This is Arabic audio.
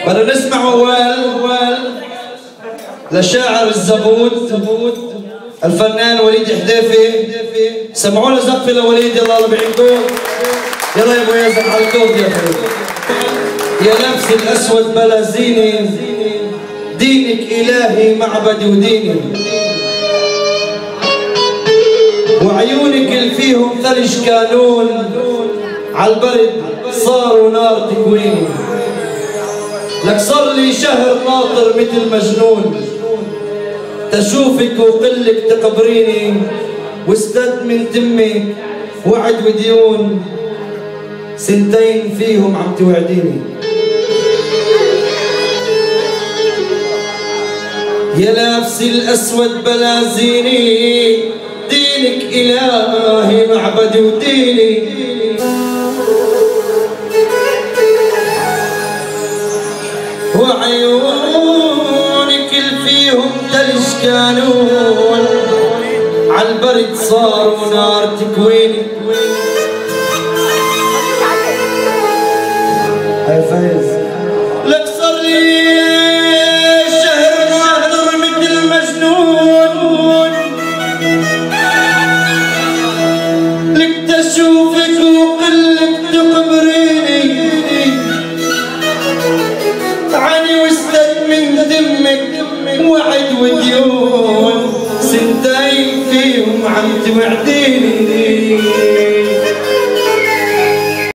بدنا نسمع موال لشاعر الزبود الفنان وليد حذيفي. سمعونا زقفة لوليد. يلا الله بعينكم. يلا يا ابو يزن على الكود يا اخي. يا نفس الاسود بلا زيني، دينك الهي معبدي وديني، وعيونك اللي فيهم ثلج كانون، عالبرد صاروا نار تكويني. لك صار لي شهر ناطر مثل مجنون، تشوفك وقلك تقبريني، واستد من تمك وعد وديون، سنتين فيهم عم توعديني. يا لابس الاسود بلا زيني، دينك الهي معبدي وديني، وعيونك اللي فيهم ثلج كانون، عالبرد صاروا نار تكويني. هاي فايز. لك صار لي